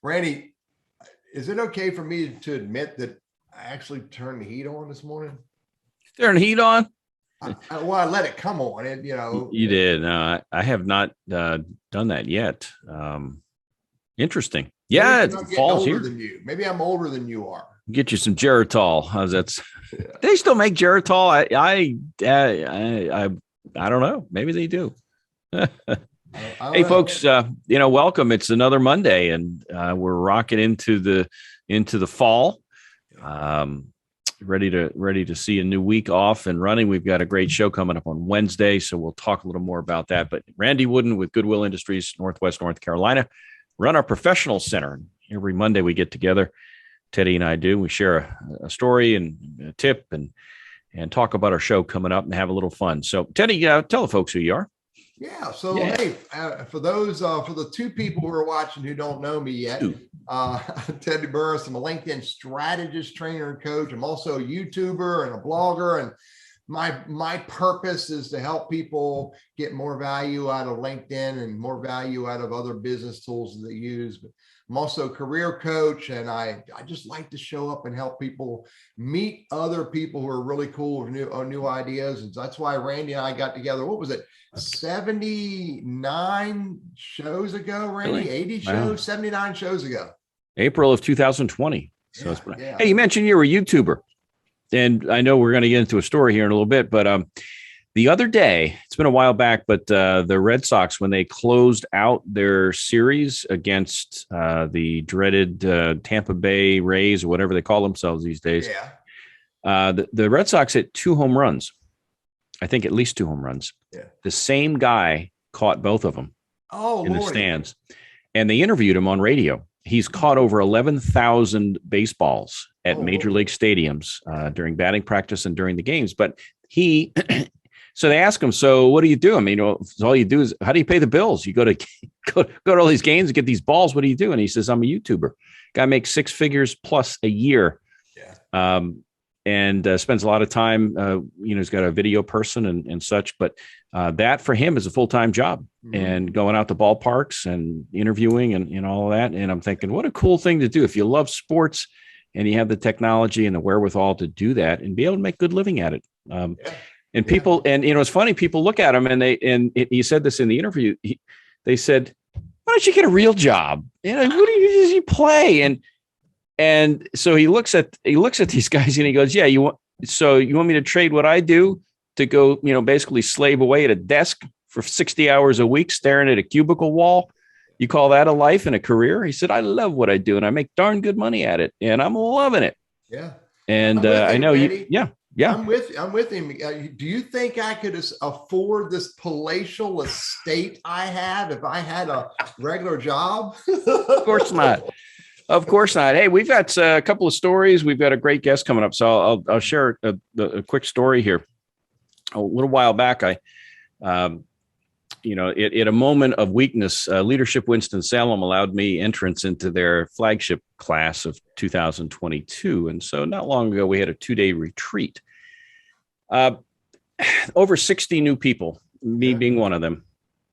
Randy, is it okay for me to admit that I actually turned the heat on this morning? Turn the heat on. I let it come on, and You did. No, I have not done that yet. Interesting. maybe Yeah, because it I'm getting falls older here. than you. Maybe I'm older than you are. Get you some Geritol. How's that? Yeah. They still make Geritol. I don't know. Maybe they do. I don't Hey, know. folks. Welcome. It's another Monday, and we're rocking into the fall. Um, ready to see a new week off and running. We've got a great show coming up on Wednesday, so we'll talk a little more about that. But Randy Wooden with Goodwill Industries, Northwest North Carolina, run our professional center. Every Monday we get together. Teddy and I do. We share a story and a tip and talk about our show coming up and have a little fun. So, Teddy, tell the folks who you are. Yeah. So, Yeah. hey, for the two people who are watching who don't know me yet, Teddy Burriss, I'm a LinkedIn strategist, trainer, and coach. I'm also a YouTuber and a blogger, and my purpose is to help people get more value out of LinkedIn and more value out of other business tools that they use. But I'm also a career coach, and I just like to show up and help people meet other people who are really cool with new ideas. And that's why Randy and I got together. What was it? 79 shows ago, Randy? Really? 80 Wow. shows, 79 shows ago. April of 2020. So Yeah. Hey, you mentioned you were a YouTuber, and I know we're going to get into a story here in a little bit, but the other day, it's been a while back, but the Red Sox, when they closed out their series against the dreaded Tampa Bay Rays, or whatever they call themselves these days, the Red Sox hit 2 home runs. I think at least 2 home runs. Yeah. The same guy caught both of them in the stands, and they interviewed him on radio. He's caught over 11,000 bases at major league stadiums during batting practice and during the games. But so they ask him, so what do you do? I mean, all you do is, how do you pay the bills? You go to all these games and get these balls. What do you do? And he says, I'm a YouTuber. Guy makes 6 figures plus a year. Yeah. And spends a lot of time, he's got a video person and such, but that for him is a full-time job, and going out to ballparks and interviewing and all of that. And I'm thinking, what a cool thing to do if you love sports and you have the technology and the wherewithal to do that and be able to make good living at it. And people, and it's funny, people look at him and he said this in the interview. They said, why don't you get a real job? What do you play? And so he looks at these guys and he goes, yeah, you want me to trade what I do to go, basically slave away at a desk for 60 hours a week, staring at a cubicle wall? You call that a life and a career? He said, I love what I do and I make darn good money at it and I'm loving it. Yeah. And I know you, yeah. I'm with him. Do you think I could afford this palatial estate I have if I had a regular job? Of course not. Of course not. Hey, we've got a couple of stories. We've got a great guest coming up. So I'll share a quick story here. A little while back, at a moment of weakness, Leadership Winston-Salem allowed me entrance into their flagship class of 2022. And so not long ago, we had a 2-day retreat. Over 60 new people, me being one of them.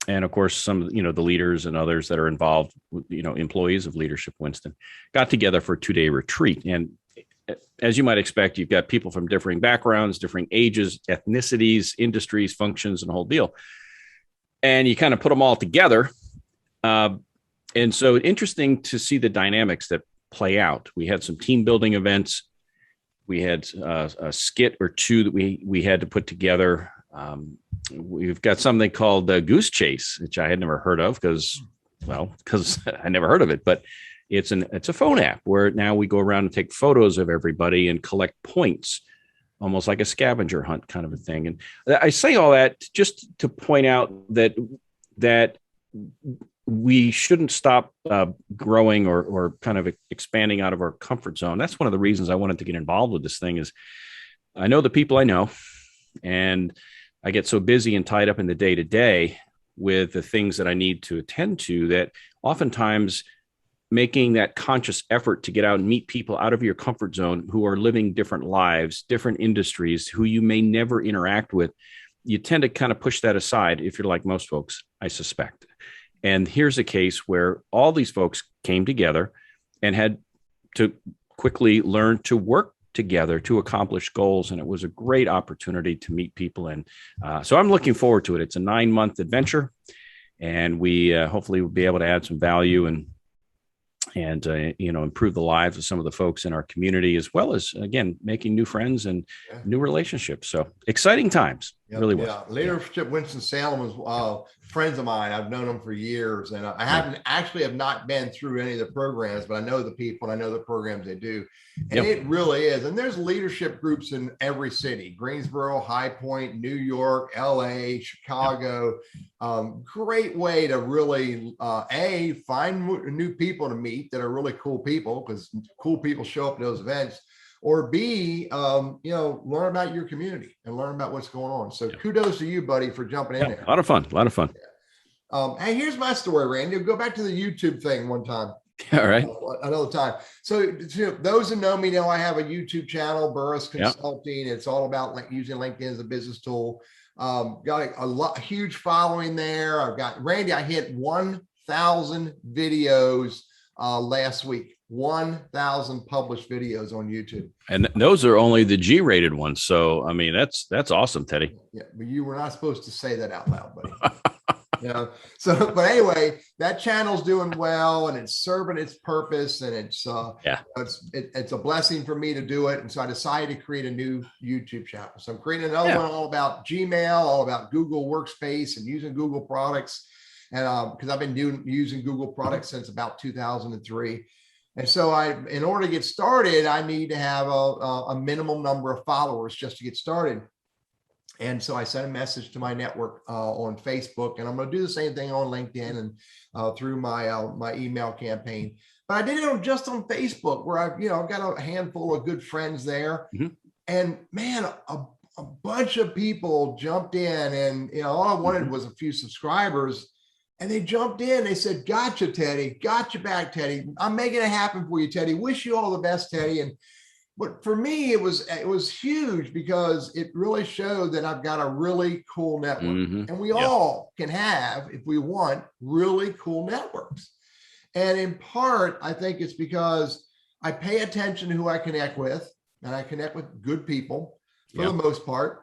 And of course, some, the leaders and others that are involved, employees of Leadership Winston, got together for a 2-day retreat. And as you might expect, you've got people from differing backgrounds, differing ages, ethnicities, industries, functions, and the whole deal. And you kind of put them all together. And so interesting to see the dynamics that play out. We had some team building events. We had a skit or two that we had to put together. We've got something called Goose Chase, which I had never heard of because I never heard of it, but it's a phone app where now we go around and take photos of everybody and collect points, almost like a scavenger hunt kind of a thing. And I say all that just to point out that we shouldn't stop growing or kind of expanding out of our comfort zone. That's one of the reasons I wanted to get involved with this thing is I know the people I know, and I get so busy and tied up in the day-to-day with the things that I need to attend to that oftentimes making that conscious effort to get out and meet people out of your comfort zone who are living different lives, different industries, who you may never interact with, you tend to kind of push that aside if you're like most folks, I suspect. And here's a case where all these folks came together and had to quickly learn to work together to accomplish goals. And it was a great opportunity to meet people. And so I'm looking forward to it. It's a 9-month adventure, and we hopefully will be able to add some value and improve the lives of some of the folks in our community, as well as, again, making new friends and new relationships. So exciting times. Really was. Yeah. Leadership Winston-Salem was friends of mine. I've known them for years, and I have not been through any of the programs, but I know the people and I know the programs they do. And it really is. And there's leadership groups in every city: Greensboro, High Point, New York, LA, Chicago. Great way to really, find new people to meet that are really cool people, because cool people show up at those events. Or B, learn about your community and learn about what's going on. So kudos to you, buddy, for jumping in there. A lot of fun. Hey, here's my story, Randy. I'll go back to the YouTube thing one time. All right. Another time. So those who know me know I have a YouTube channel, Burriss Consulting. It's all about using LinkedIn as a business tool. Got a huge following there. I hit 1,000 videos last week. 1,000 published videos on YouTube. And those are only the G-rated ones. So, I mean, that's awesome, Teddy. Yeah, but you were not supposed to say that out loud, buddy. So, but anyway, that channel's doing well, and it's serving its purpose, and it's a blessing for me to do it. And so I decided to create a new YouTube channel. So I'm creating another one all about Gmail, all about Google Workspace and using Google products. And because I've been using Google products since about 2003. And so in order to get started, I need to have a minimum number of followers just to get started. And so I sent a message to my network on Facebook, and I'm going to do the same thing on LinkedIn and through my email campaign. But I did it just on Facebook, where I've got a handful of good friends there. Mm-hmm. And man, a bunch of people jumped in, and all I wanted was a few subscribers. And they jumped in. They said, "Gotcha, Teddy. Got you back, Teddy. I'm making it happen for you, Teddy. Wish you all the best, Teddy." But for me, it was huge, because it really showed that I've got a really cool network, and we all can have, if we want, really cool networks. And in part, I think it's because I pay attention to who I connect with, and I connect with good people for the most part.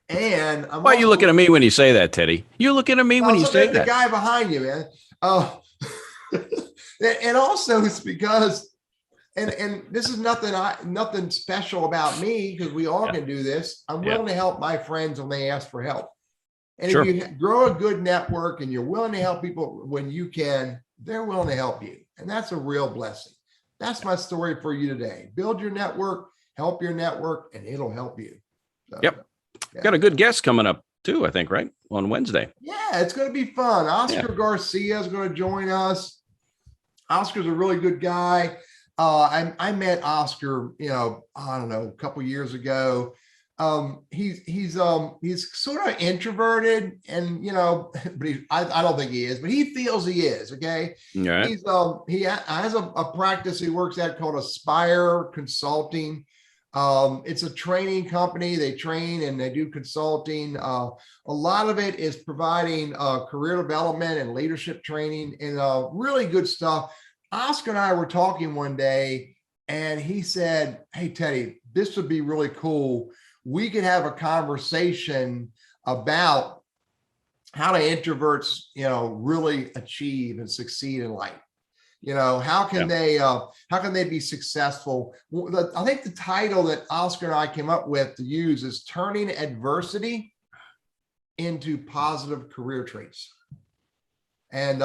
And why are you looking at me when you say that, Teddy? You're looking at me when you say that. The guy behind you, man. And also it's because, and this is nothing special about me, because we all can do this. I'm willing to help my friends when they ask for help. And if you grow a good network and you're willing to help people when you can, they're willing to help you. And that's a real blessing. That's my story for you today. Build your network, help your network, and it'll help you. So, Got a good guest coming up too, I think, right? On Wednesday. Yeah, it's going to be fun. Oscar Garcia is going to join us. Oscar's a really good guy. I met Oscar, I don't know, a couple years ago. He's sort of introverted, and but I don't think he is, but he feels he is. Okay. Right. He has a practice he works at called Aspire Consulting. It's a training company. They train and they do consulting. A lot of it is providing career development and leadership training, and really good stuff. Oscar and I were talking one day, and he said, "Hey, Teddy, this would be really cool. We could have a conversation about how do introverts, really achieve and succeed in life. How can they be successful?" I think the title that Oscar and I came up with to use is "Turning Adversity into Positive Career Traits." And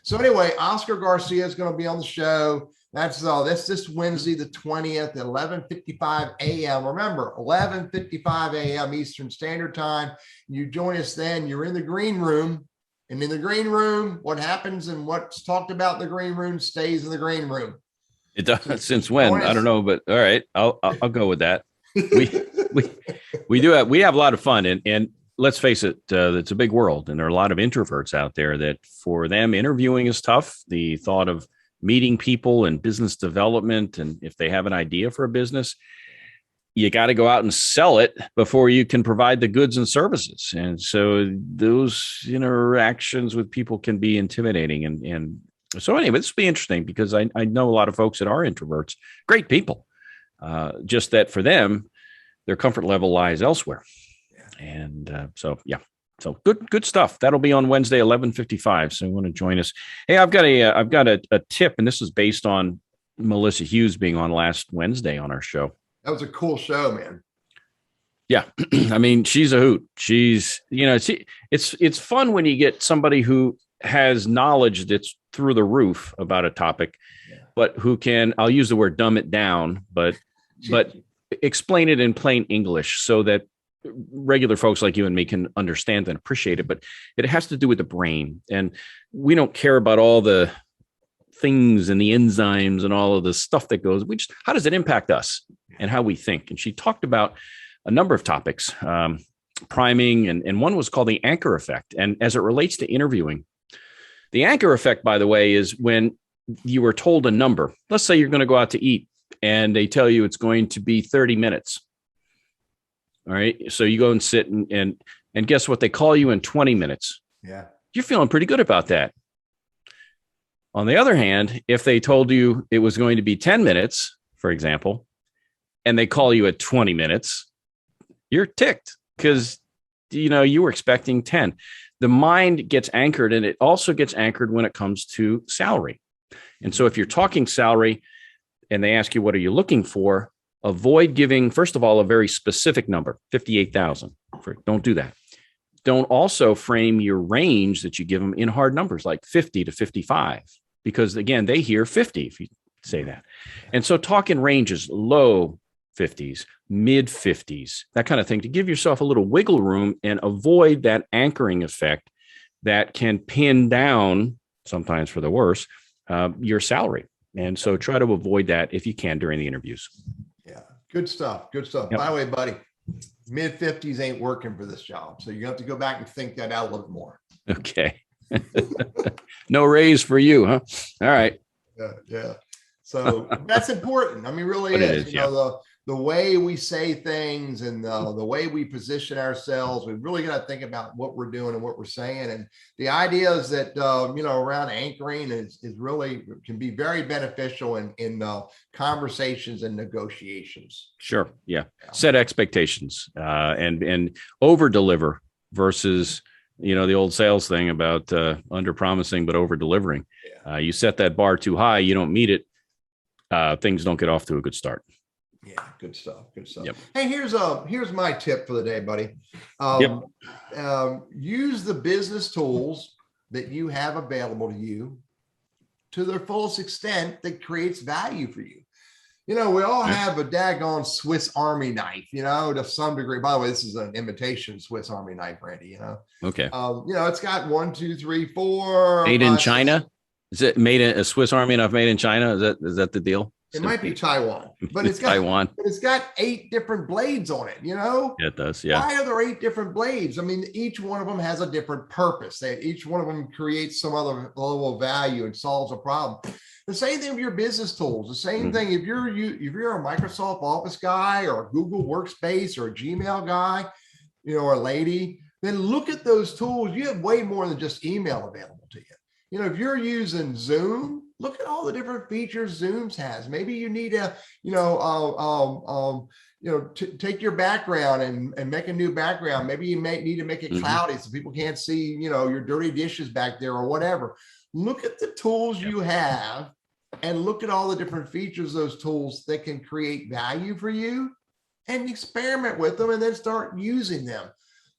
so anyway, Oscar Garcia is going to be on the show. That's this Wednesday, the 20th at 11:55 a.m. Remember, 11:55 a.m. Eastern Standard Time. You join us then. You're in the green room. And in the green room, what happens and what's talked about in the green room stays in the green room. It does. Since when? I don't know, but all right, I'll go with that. We have a lot of fun, and let's face it, it's a big world, and there are a lot of introverts out there that for them interviewing is tough. The thought of meeting people and business development, and if they have an idea for a business, you got to go out and sell it before you can provide the goods and services. And so those interactions with people can be intimidating. And so anyway, this will be interesting because I know a lot of folks that are introverts, great people, just that for them, their comfort level lies elsewhere. And so good stuff. That'll be on Wednesday, 11:55. So you want to join us? Hey, I've got a tip, and this is based on Melissa Hughes being on last Wednesday on our show. That was a cool show, man. Yeah. I mean, she's a hoot. She's, it's fun when you get somebody who has knowledge that's through the roof about a topic, but who can, I'll use the word dumb it down, but explain it in plain English so that regular folks like you and me can understand and appreciate it. But it has to do with the brain. And we don't care about all the things and the enzymes and all of the stuff that goes, how does it impact us and how we think? And she talked about a number of topics, priming, and one was called the anchor effect. And as it relates to interviewing, the anchor effect, by the way, is when you were told a number. Let's say you're going to go out to eat and they tell you it's going to be 30 minutes. All right. So you go and sit and guess what? They call you in 20 minutes. Yeah. You're feeling pretty good about that. On the other hand, if they told you it was going to be 10 minutes, for example, and they call you at 20 minutes, you're ticked because, you were expecting 10. The mind gets anchored, and it also gets anchored when it comes to salary. And so if you're talking salary and they ask you, what are you looking for? Avoid giving, first of all, a very specific number, 58,000. Don't do that. Don't also frame your range that you give them in hard numbers like 50 to 55. Because again, they hear 50 if you say that. And so talk in ranges, low 50s, mid 50s, that kind of thing, to give yourself a little wiggle room and avoid that anchoring effect that can pin down, sometimes for the worse, your salary. And so try to avoid that if you can during the interviews. Yeah, good stuff. Good stuff. Yep. By the way, buddy, mid 50s ain't working for this job. So you have to go back and think that out a little more. Okay. No raise for you, huh? All right. Yeah. So that's important. I mean, really is. The way we say things and the way we position ourselves, we've really got to think about what we're doing and what we're saying. And the idea is that, around anchoring is really can be very beneficial in conversations and negotiations. Sure. Yeah. Set expectations and over deliver versus, the old sales thing about under promising, but over delivering. Yeah. You set that bar too high, you don't meet it. Things don't get off to a good start. Yeah, good stuff. Good stuff. Yep. Hey, here's my tip for the day, buddy. Use the business tools that you have available to you to their fullest extent that creates value for you. We all have a daggone Swiss Army knife, to some degree. By the way, this is an imitation Swiss Army knife, Randy, Okay. It's got 1, 2, 3, 4. Made in China? Is it made in a Swiss Army knife made in China? Is that the deal? It might be Taiwan, but it's got Taiwan. But it's got 8 different blades on it. Yeah, it does. Yeah. Why are there 8 different blades? I mean, each one of them has a different purpose. Each one of them creates some other level of value and solves a problem. The same thing with your business tools. The same thing if you're a Microsoft Office guy or a Google Workspace or a Gmail guy, or a lady, then look at those tools. You have way more than just email available to you. If you're using Zoom, look at all the different features Zooms has. Maybe you need to, take your background and make a new background. Maybe you may need to make it cloudy so people can't see, your dirty dishes back there or whatever. Look at the tools you have and look at all the different features of those tools that can create value for you and experiment with them and then start using them.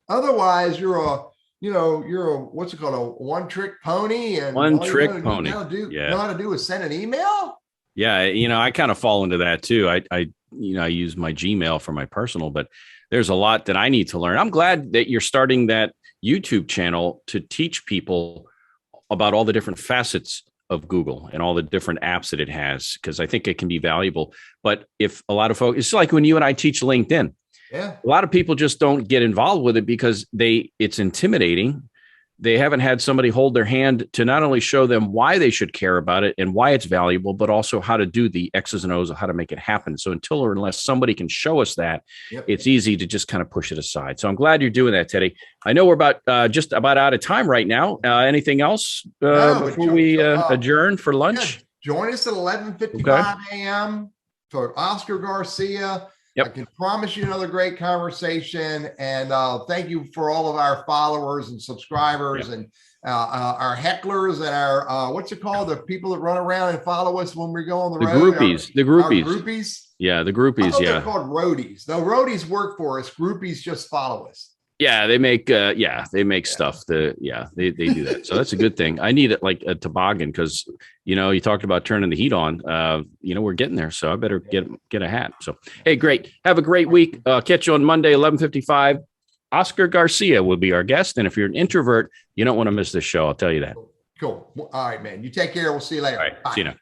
Otherwise, you're a what's it called, a one-trick pony, and one-trick pony. Know how to do is send an email. Yeah, I kind of fall into that too. I use my Gmail for my personal, but there's a lot that I need to learn. I'm glad that you're starting that YouTube channel to teach people about all the different facets of Google and all the different apps that it has, because I think it can be valuable. But if a lot of folks, it's like when you and I teach LinkedIn. Yeah. A lot of people just don't get involved with it because it's intimidating. they haven't had somebody hold their hand to not only show them why they should care about it and why it's valuable, but also how to do the X's and O's of how to make it happen. So until or unless somebody can show us that, it's easy to just kind of push it aside. So I'm glad you're doing that, Teddy. I know we're just about out of time right now. Anything else before we adjourn for lunch? Join us at 11:55 a.m. for Oscar Garcia. I can promise you another great conversation. And thank you for all of our followers and subscribers and our hecklers and our, what's it called? The people that run around and follow us when we go on the road. The groupies. Our groupies. Yeah, the groupies. They're called roadies. The roadies work for us. Groupies just follow us. Yeah, they make stuff. They do that. So that's a good thing. I need it like a toboggan because you talked about turning the heat on. We're getting there, so I better get a hat. So hey, great. Have a great week. Catch you on Monday, 11:55. Oscar Garcia will be our guest, and if you're an introvert, you don't want to miss this show. I'll tell you that. Cool. All right, man. You take care. We'll see you later. All right. Bye. See you now.